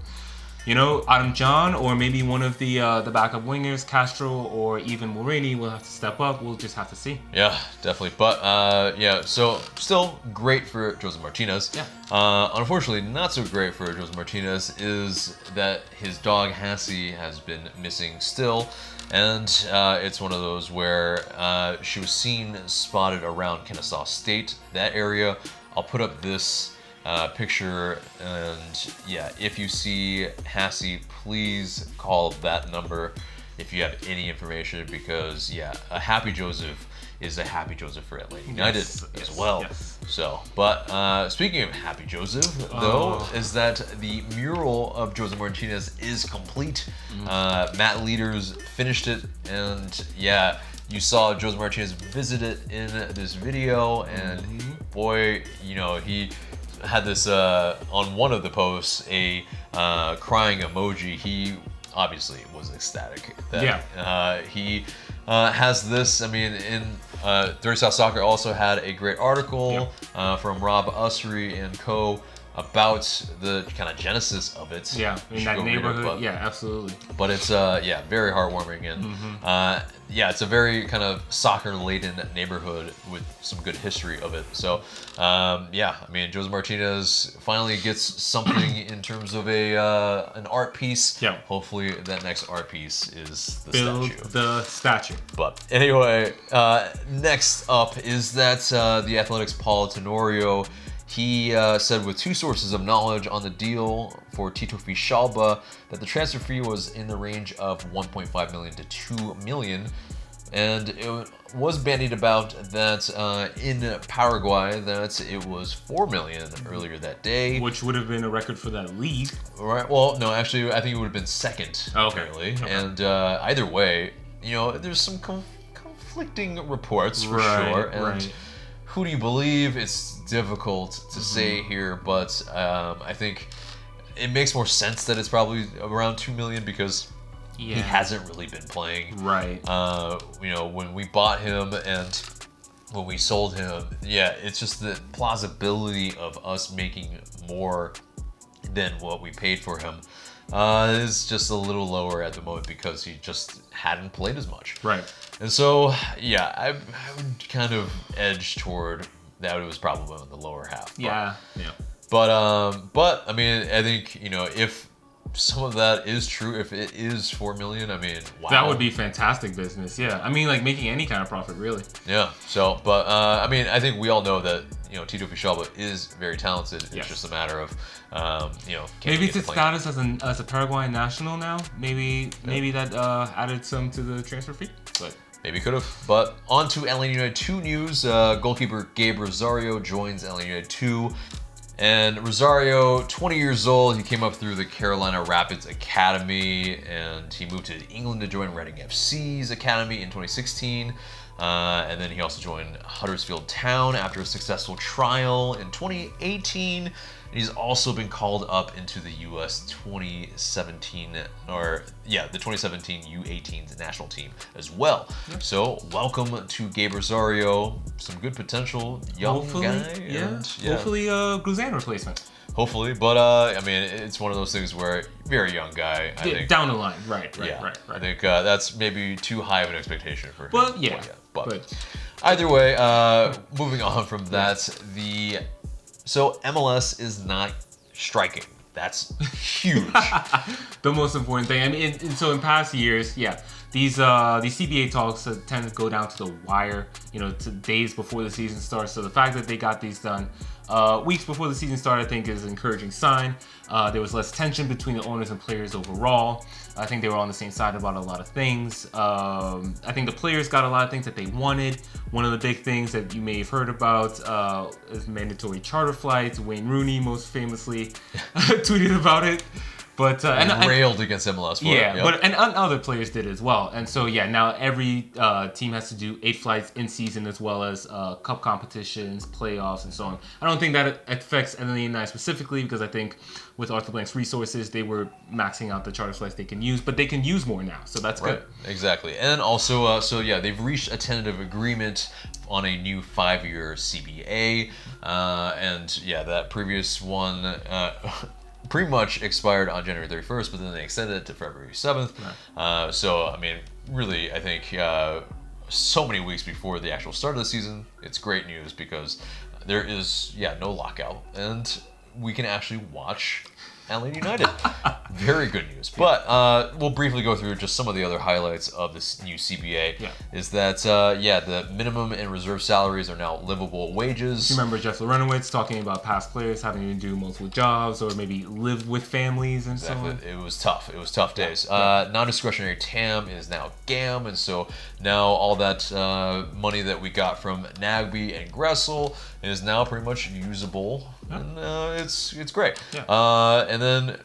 Adam John or maybe one of the backup wingers, Castro or even Morini, will have to step up. We'll just have to see. Yeah, definitely. But so still great for Jose Martinez. Yeah. Unfortunately, not so great for Jose Martinez is that his dog Hassie has been missing still. And it's one of those where she was seen spotted around Kennesaw State, that area. I'll put up this picture, and if you see Hassie, please call that number if you have any information, because a happy Joseph is a happy Joseph for Atlanta United as well. Yes. So, but speaking of happy Joseph, though, is that the mural of Jose Martinez is complete. Matt Leaders finished it, and you saw Jose Martinez visit it in this video, and boy, he had this on one of the posts, a crying emoji. He obviously was ecstatic that he has this. I mean, in 30 South Soccer also had a great article from Rob Usry and co about the kind of genesis of it. Yeah, in that neighborhood. Yeah, absolutely. But it's very heartwarming, and it's a very kind of soccer-laden neighborhood with some good history of it. So I mean, Jose Martinez finally gets something in terms of an art piece. Yeah. Hopefully that next art piece is the statue. But anyway, next up is that the Athletics' Paul Tenorio. He said with two sources of knowledge on the deal for Tito Fischalba that the transfer fee was in the range of 1.5 million to 2 million. And it was bandied about that in Paraguay that it was 4 million earlier that day. Which would have been a record for that league. Right. Well, no, actually, I think it would have been second, apparently. Okay. And either way, there's some conflicting reports for sure. And who do you believe? It's difficult to say here, but I think it makes more sense that it's probably around 2 million because he hasn't really been playing. Right. When we bought him and when we sold him, it's just the plausibility of us making more than what we paid for him is just a little lower at the moment because he just hadn't played as much. Right. And so, I would kind of edge toward that it was probably in the lower half. But I mean, I think, if some of that is true. If it is $4 million, I mean, wow. That would be fantastic business. Yeah, I mean, like making any kind of profit, really. Yeah. So, but I mean, I think we all know that Tito Fischalba is very talented. It's Yes. just a matter of can Maybe he it's get his the playing status as a Paraguayan national now. Maybe that added some to the transfer fee, but. Maybe could have. But on to Atlanta United 2 news. Goalkeeper Gabe Rosario joins Atlanta United 2. And Rosario, 20 years old, he came up through the Carolina Rapids Academy, and he moved to England to join Reading FC's academy in 2016. And then he also joined Huddersfield Town after a successful trial in 2018. He's also been called up into the U.S. 2017, the 2017 U18's national team as well. Yep. So welcome to Gabe Rosario, some good potential young guy. Yeah. Hopefully a Guzan replacement. Hopefully, but I mean, it's one of those things where very young guy. I think down the line, right. I think that's maybe too high of an expectation for him. Well, yeah. But either way, moving on from that, So MLS is not striking. That's huge. The most important thing. I mean, so in past years, these CBA talks tend to go down to the wire, to days before the season starts. So the fact that they got these done weeks before the season started, I think, is an encouraging sign. There was less tension between the owners and players overall. I think they were on the same side about a lot of things. I think the players got a lot of things that they wanted. One of the big things that you may have heard about is mandatory charter flights. Wayne Rooney most famously tweeted about it. But and railed against MLS for it. Yeah, but and other players did as well. And so now every team has to do 8 flights in season, as well as cup competitions, playoffs, and so on. I don't think that affects Atlanta United specifically, because I think with Arthur Blank's resources, they were maxing out the charter flights they can use, but they can use more now, so that's good. Exactly. And also, they've reached a tentative agreement on a new 5-year CBA, that previous one. Pretty much expired on January 31st, but then they extended it to February 7th. Right. So, I mean, really, I think so many weeks before the actual start of the season, it's great news because there is, no lockout, and we can actually watch Atlanta United. Very good news. But we'll briefly go through just some of the other highlights of this new CBA. Is that, the minimum and reserve salaries are now livable wages. You remember Jeff Lorenowitz talking about past players having to do multiple jobs or maybe live with families and so on. It was tough. It was tough days. Non-discretionary TAM is now GAM, and so now all that money that we got from Nagby and Gressel is now pretty much usable. And it's great. And then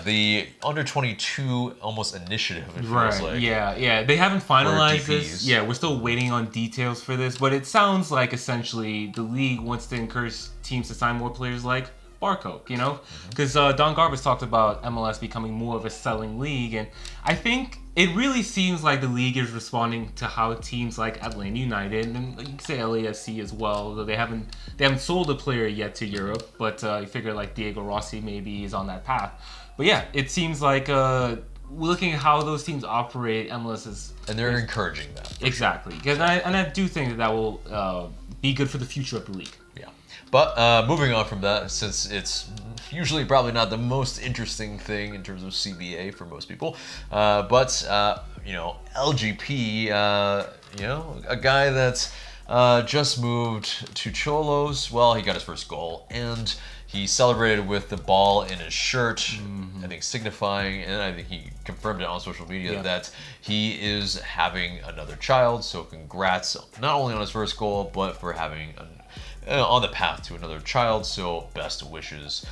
the under 22 almost initiative, it feels like. They haven't finalized this. We're still waiting on details for this, but it sounds like essentially the league wants to encourage teams to sign more players like Barco, because Don Garbus talked about MLS becoming more of a selling league, and I think it really seems like the league is responding to how teams like Atlanta United, and you can say LAFC as well, though they haven't sold a player yet to Europe, but you figure like Diego Rossi maybe is on that path. But it seems like looking at how those teams operate, MLS is... And they're encouraging that. Exactly. Because I do think that will be good for the future of the league. Yeah. But moving on from that, since it's usually probably not the most interesting thing in terms of CBA for most people, LGP, a guy that's just moved to Cholos. Well, he got his first goal, and he celebrated with the ball in his shirt, I think signifying, and I think he confirmed it on social media that he is having another child. So congrats, not only on his first goal, but for having on the path to another child. So best wishes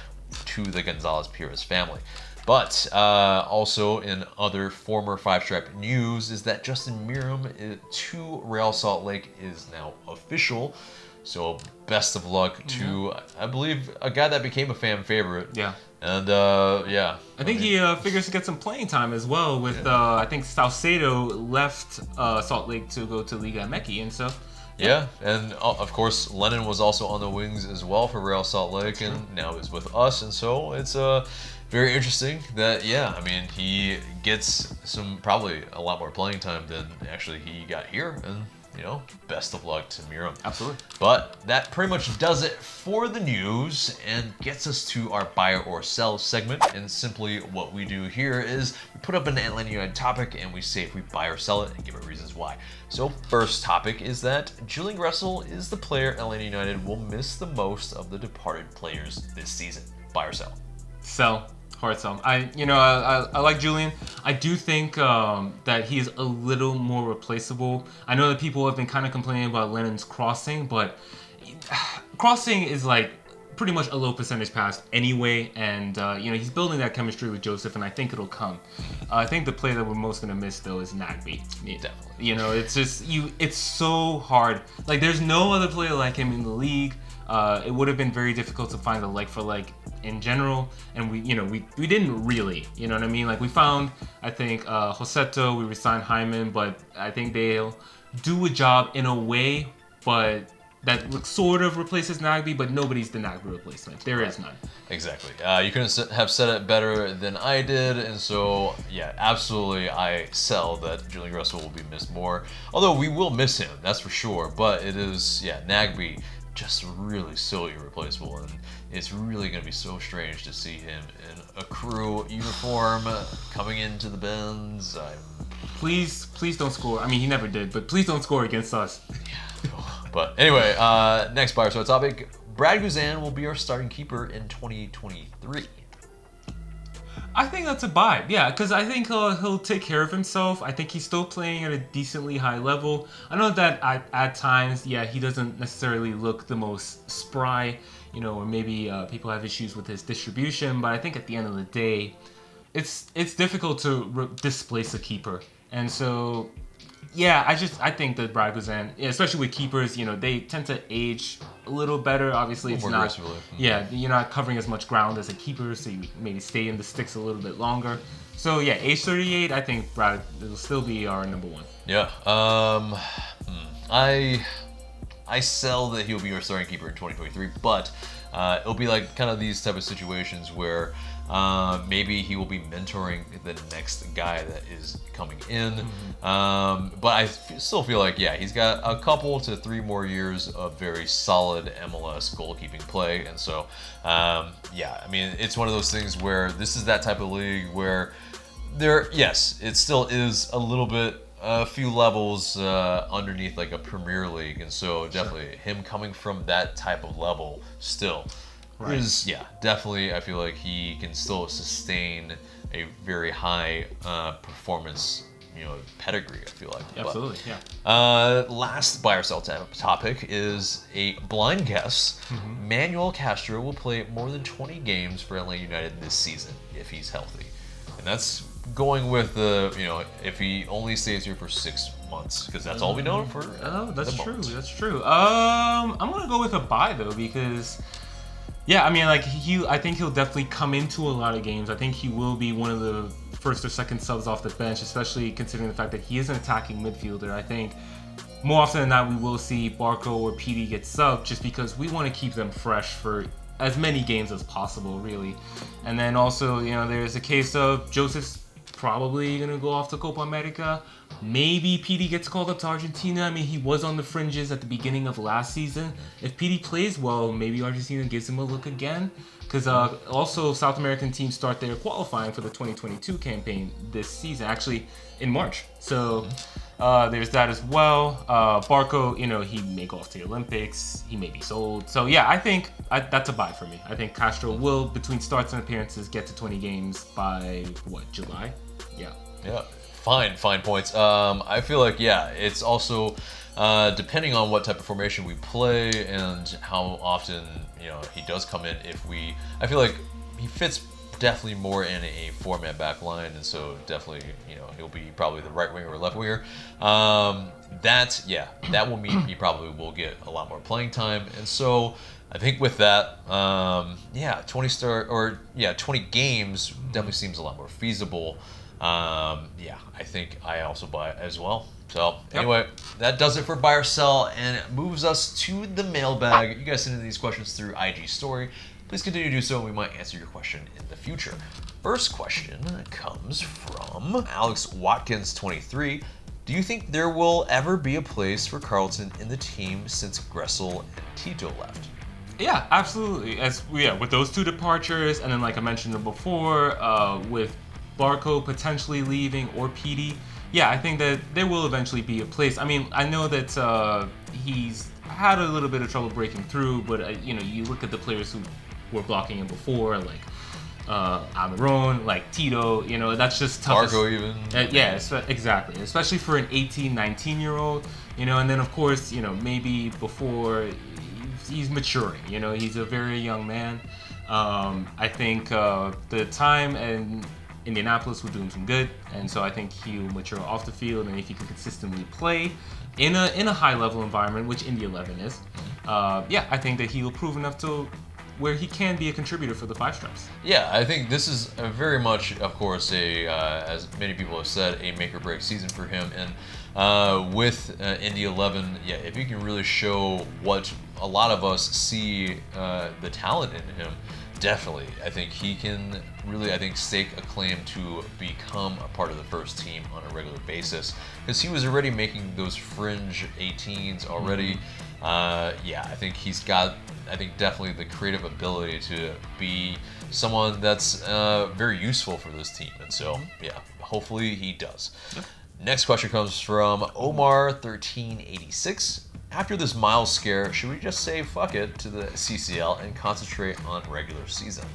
to the Gonzalez Pires family. But also in other former Five Stripe news is that Justin Meram to Real Salt Lake is now official. So best of luck to, I believe, a guy that became a fan favorite. Yeah. And I think he figures to get some playing time as well with, I think Salcedo left Salt Lake to go to Liga MX, and so... Yeah, and of course, Lennon was also on the wings as well for Real Salt Lake, and now is with us, and so it's very interesting that, he gets probably a lot more playing time than actually he got here, and best of luck to Miram. Absolutely. But that pretty much does it for the news and gets us to our buy or sell segment. And simply what we do here is we put up an Atlanta United topic and we say if we buy or sell it and give our reasons why. So first topic is that Julian Gressel is the player Atlanta United will miss the most of the departed players this season. Buy or sell? Sell. Hard sell. I like Julian. I do think that he's a little more replaceable. I know that people have been kind of complaining about Lennon's crossing, but crossing is like pretty much a low percentage pass anyway, and he's building that chemistry with Joseph, and I think it'll come. I think the player that we're most gonna miss though is Nagby. Definitely. It's just it's so hard. Like there's no other player like him in the league. It would have been very difficult to find a like for like in general, and we didn't really, you know what I mean? Like we found, I think, Joseto, we resigned Hyman, but I think they'll do a job in a way, but that sort of replaces Nagby, but nobody's the Nagby replacement. There is none. Exactly. You couldn't have said it better than I did, and so yeah, absolutely, I sell that Julian Gressel will be missed more. Although we will miss him, that's for sure. But it is, Nagby, just really so irreplaceable, and it's really going to be so strange to see him in a Crew uniform coming into the bins. Please don't score. I mean, he never did, but please don't score against us. Yeah. But anyway, next buy or sell topic. Brad Guzan will be our starting keeper in 2023. I think that's a buy, yeah, because I think he'll take care of himself. I think he's still playing at a decently high level. I know that at times, he doesn't necessarily look the most spry, or maybe people have issues with his distribution, but I think at the end of the day, it's difficult to displace a keeper. And so, I think that Brad Guzan, especially with keepers, they tend to age a little better. Obviously, it's not. You're not covering as much ground as a keeper, so you maybe stay in the sticks a little bit longer. So age 38, I think Brad will still be our number one. Yeah. I sell that he'll be our starting keeper in 2023, but it'll be like kind of these type of situations where maybe he will be mentoring the next guy that is coming in. But I still feel like, he's got a couple to 3 more years of very solid MLS goalkeeping play. And so, I mean, it's one of those things where this is that type of league where it still is a little bit, a few levels underneath like a Premier League. And so definitely him coming from that type of level still is definitely, I feel like he can still sustain a very high performance, pedigree, I feel like. Absolutely, last buy or sell topic is a blind guess. Manuel Castro will play more than 20 games for Atlanta United this season if he's healthy, and that's going with if he only stays here for 6 months, because that's all we know for. That's true. I'm gonna go with a buy though, because. I mean, I think he'll definitely come into a lot of games. I think he will be one of the first or second subs off the bench, especially considering the fact that he is an attacking midfielder. I think more often than not, we will see Barco or PD get subbed just because we want to keep them fresh for as many games as possible, really. And then also, there's a case of Joseph's probably going to go off to Copa America. Maybe PD gets called up to Argentina. I mean, he was on the fringes at the beginning of last season. If PD plays well, maybe Argentina gives him a look again. Because also South American teams start their qualifying for the 2022 campaign this season, actually in March. So there's that as well. Barco, he may go off to the Olympics. He may be sold. So I think that's a buy for me. I think Castro will, between starts and appearances, get to 20 games by, July? Yeah. Fine points. I feel like, it's also depending on what type of formation we play and how often, he does come in. I feel like he fits definitely more in a 4-man back line, and so definitely, he'll be probably the right winger or left winger. That will mean he probably will get a lot more playing time, and so I think with that, 20 games definitely seems a lot more feasible. I think I also buy it as well. So anyway, that does it for buy or sell, and it moves us to the mailbag. You guys send in these questions through IG story. Please continue to do so, and we might answer your question in the future. First question comes from Alex Watkins 23. Do you think there will ever be a place for Carlton in the team since Gressel and Tito left? Yeah, absolutely. With those two departures, and then like I mentioned before, with Barco potentially leaving or PD, yeah, I think that there will eventually be a place. I mean, I know that he's had a little bit of trouble breaking through, but you look at the players who were blocking him before, like Almiron, like Tito, that's just tough. Barco even. Yeah, exactly. Especially for an 18, 19-year-old, and then of course, maybe before he's maturing, he's a very young man. I think the time in Indianapolis will do him some good, and so I think he'll mature off the field, and if he can consistently play in a high level environment, which Indy 11 is, I think that he'll prove enough to where he can be a contributor for the Five Stripes. Yeah, I think this is a very much, of course, as many people have said, a make or break season for him. And with Indy 11, if he can really show what a lot of us see the talent in him, definitely, I think he can really, stake a claim to become a part of the first team on a regular basis, because he was already making those fringe 18s already. I think he's got, definitely the creative ability to be someone that's very useful for this team. And so, hopefully he does. Yep. Next question comes from Omar1386. After this Miles scare, should we just say fuck it to the CCL and concentrate on regular season?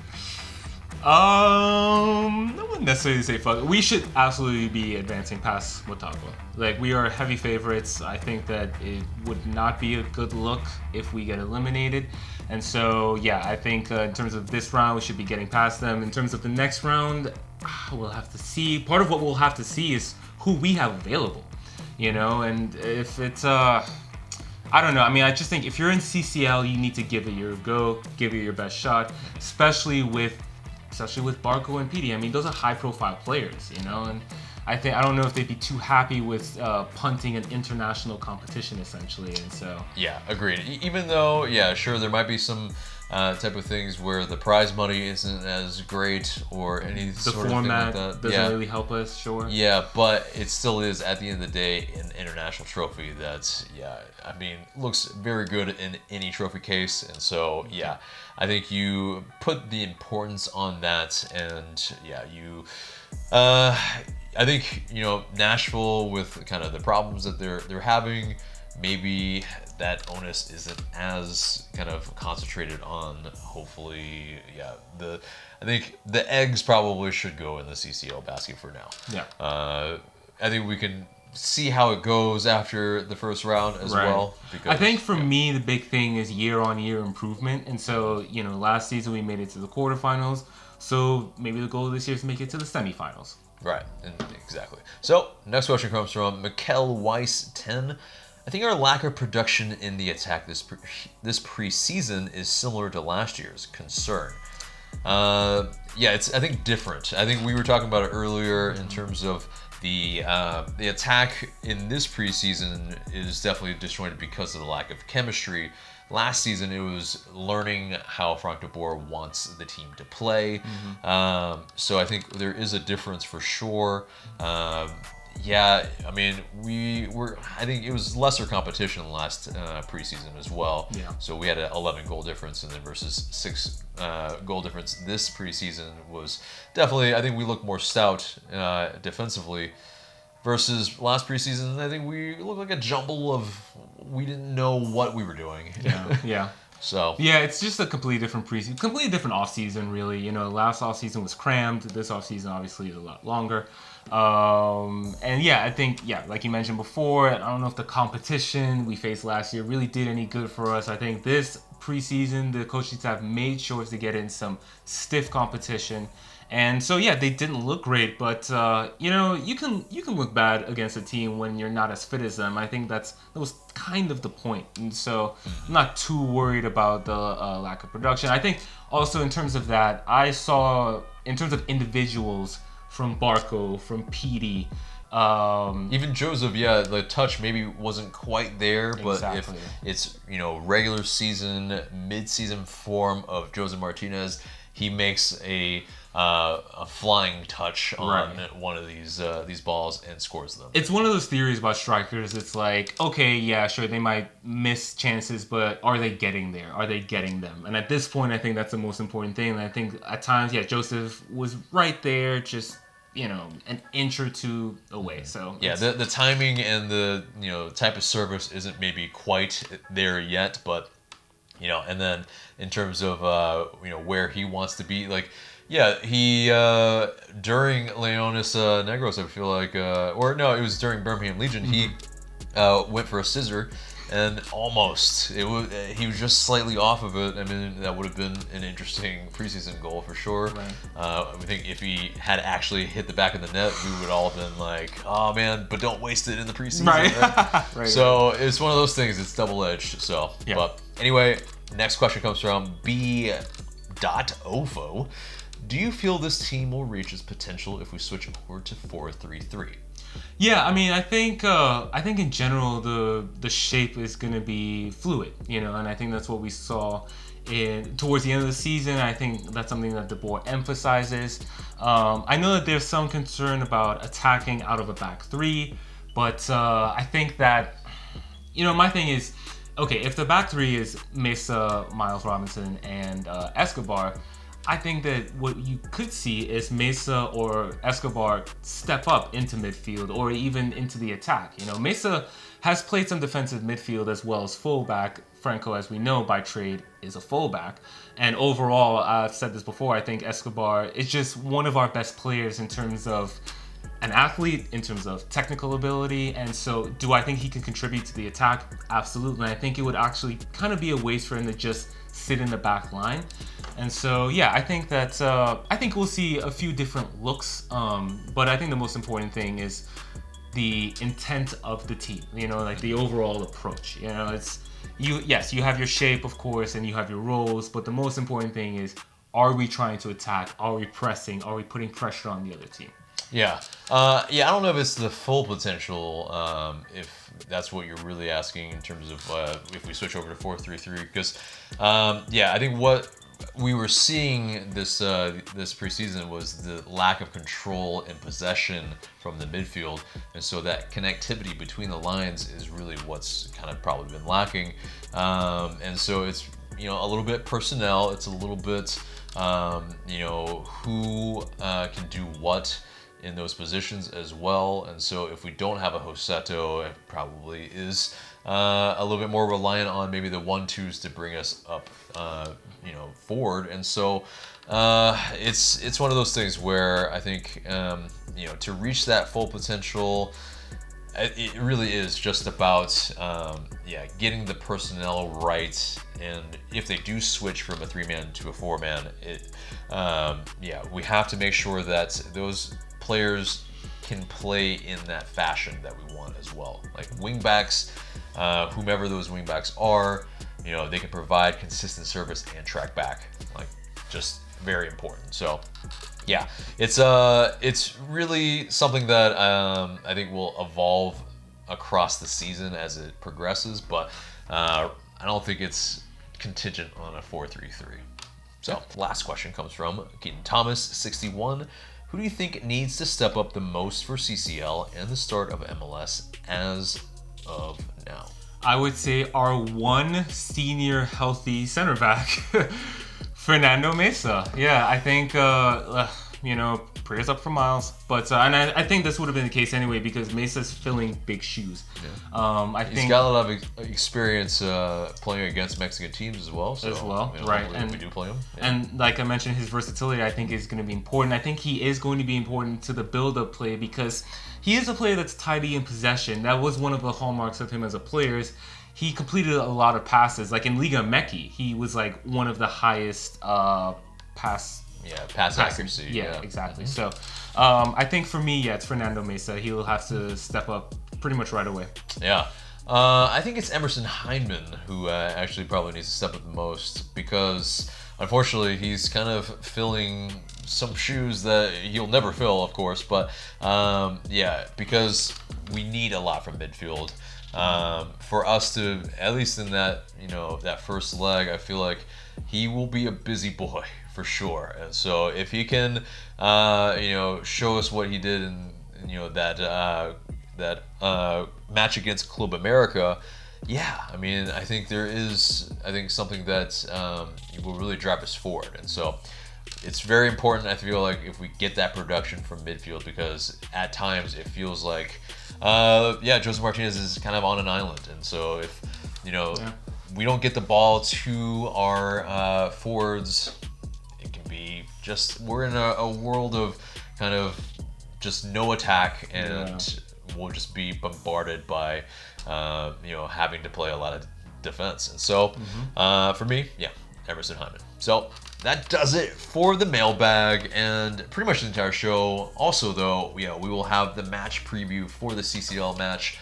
I wouldn't necessarily say fuck. We should absolutely be advancing past Motagua. Like, we are heavy favorites. I think that it would not be a good look if we get eliminated. And so, I think in terms of this round, we should be getting past them. In terms of the next round, we'll have to see. Part of what we'll have to see is who we have available, and if it's I don't know. I mean, I just think if you're in CCL, you need to give it your go, give it your best shot, especially with Barco and PD. I mean, those are high-profile players, and I don't know if they'd be too happy with punting an international competition, essentially, and so. Yeah, agreed. Even though, sure, there might be some type of things where the prize money isn't as great or any sort of thing like that. The format doesn't really help us, sure. Yeah, but it still is, at the end of the day, an international trophy that's, looks very good in any trophy case. And so, I think you put the importance on that, and I think, Nashville, with kind of the problems that they're having, maybe that onus isn't as kind of concentrated on, hopefully, I think the eggs probably should go in the CCL basket for now. Yeah. I think we can see how it goes after the first round as well. Because, I think for me, the big thing is year-on-year improvement. And so, last season we made it to the quarterfinals. So maybe the goal this year is to make it to the semifinals. Right, exactly. So, next question comes from Mikkel Weiss 10. I think our lack of production in the attack this preseason is similar to last year's concern. It's, I think, different. I think we were talking about it earlier in terms of the attack in this preseason is definitely disjointed because of the lack of chemistry. Last season, it was learning how Frank de Boer wants the team to play. So I think there is a difference for sure. I think it was lesser competition last preseason as well. Yeah. So we had an 11 goal difference, and then versus 6 goal difference this preseason was definitely, I think we looked more stout defensively. Versus last preseason, I think we looked like a jumble of, we didn't know what we were doing. Yeah. So. Yeah, it's just a completely different preseason, completely different offseason, really. Last offseason was crammed. This offseason, obviously, is a lot longer. I think, like you mentioned before, I don't know if the competition we faced last year really did any good for us. I think this preseason, the coaching staff made sure to get in some stiff competition. And so, they didn't look great, but, you can look bad against a team when you're not as fit as them. I think that was kind of the point. And so I'm not too worried about the lack of production. I think also in terms of that, I saw, in terms of individuals, from Barco, from PD, even Joseph, the touch maybe wasn't quite there, but exactly. If it's, regular season, mid-season form of Joseph Martinez, he makes a flying touch on one of these balls and scores them. It's one of those theories about strikers. It's like, okay, yeah, sure, they might miss chances, but are they getting there? Are they getting them? And at this point, I think that's the most important thing. And I think at times, yeah, Joseph was right there, just, an inch or two away. So yeah, the timing and the type of service isn't maybe quite there yet, but and then in terms of where he wants to be, like. Yeah, he during Leones Negros, I feel like, or no, it was during Birmingham Legion. He went for a scissor, and he was just slightly off of it. I mean, that would have been an interesting preseason goal for sure. Right. I think if he had actually hit the back of the net, we would all have been like, "Oh man!" But don't waste it in the preseason. Right. Right? So it's one of those things. It's double-edged. So, yeah. But anyway, next question comes from B.Ofo. Do you feel this team will reach its potential if we switch over to 4-3-3? Yeah, I mean, I think in general the shape is going to be fluid, and I think that's what we saw towards the end of the season. I think that's something that the board emphasizes. I know that there's some concern about attacking out of a back three, but I think that my thing is, okay, if the back three is Mesa, Miles Robinson, and Escobar. I think that what you could see is Mesa or Escobar step up into midfield or even into the attack. Mesa has played some defensive midfield as well as fullback. Franco, as we know, by trade, is a fullback. And overall, I've said this before, I think Escobar is just one of our best players in terms of an athlete, in terms of technical ability. And so do I think he can contribute to the attack? Absolutely. And I think it would actually kind of be a waste for him to just sit in the back line. And so, yeah, I think that I think we'll see a few different looks, but I think the most important thing is the intent of the team. Like the overall approach. It's you have your shape, of course, and you have your roles, but the most important thing is: are we trying to attack? Are we pressing? Are we putting pressure on the other team? Yeah, I don't know if it's the full potential. If that's what you're really asking in terms of if we switch over to 4-3-3, because I think what we were seeing this preseason was the lack of control and possession from the midfield, and so that connectivity between the lines is really what's kind of probably been lacking. And so it's a little bit personnel. It's a little bit who can do what in those positions as well. And so if we don't have a Joseto, it probably is a little bit more reliant on maybe the 1-2s to bring us up forward. And so it's one of those things where I think to reach that full potential, it really is just about getting the personnel right. And if they do switch from a 3-man to a 4-man, we have to make sure that those players can play in that fashion that we want as well. Like wingbacks, whomever those wingbacks are, they can provide consistent service and track back. Like, just very important. So, yeah, it's really something that I think will evolve across the season as it progresses. But I don't think it's contingent on a 4-3-3. So, last question comes from Keaton Thomas, 61. Who do you think needs to step up the most for CCL and the start of MLS as of now? I would say our one senior healthy center back, Fernando Mesa. Yeah, I think, prayers up for Miles. But and I think this would have been the case anyway because Mesa's filling big shoes. Yeah. He's got a lot of experience playing against Mexican teams as well. Right. And we do play him. Yeah. And like I mentioned, his versatility I think is going to be important. I think he is going to be important to the build-up play because he is a player that's tidy in possession. That was one of the hallmarks of him as a player. He completed a lot of passes. Like in Liga Meki, he was like one of the highest pass accuracy. Yeah, exactly. So I think for me, it's Fernando Mesa. He'll have to step up pretty much right away. Yeah. I think it's Emerson Hyndman who actually probably needs to step up the most because unfortunately he's kind of filling some shoes that he'll never fill, of course. But because we need a lot from midfield. For us to, at least in that, that first leg, I feel like he will be a busy boy for sure. And so if he can, show us what he did in, that match against Club America, yeah, I mean, I think there is, something that will really drive us forward. And so it's very important, I feel like, if we get that production from midfield, because at times it feels like, Joseph Martinez is kind of on an island. And so if, we don't get the ball to our forwards, it can be just, we're in a world of kind of just no attack, and we'll just be bombarded by, having to play a lot of defense. And so for me, Emerson Hyman. So that does it for the mailbag and pretty much the entire show. Also, though, we will have the match preview for the CCL match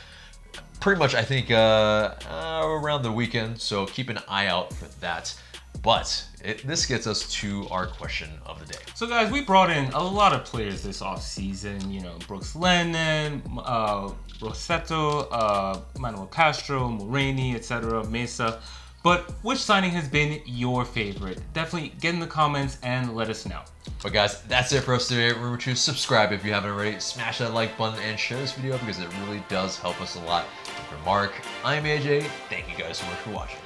pretty much, I think, around the weekend. So keep an eye out for that. But this gets us to our question of the day. So, guys, we brought in a lot of players this offseason. Brooks Lennon, Rossetto, Manuel Castro, Mulroney, etc., Mesa. But which signing has been your favorite? Definitely get in the comments and let us know. But guys, that's it for us today. Remember to subscribe if you haven't already. Smash that like button and share this video because it really does help us a lot. And for Mark, I'm AJ. Thank you guys so much for watching.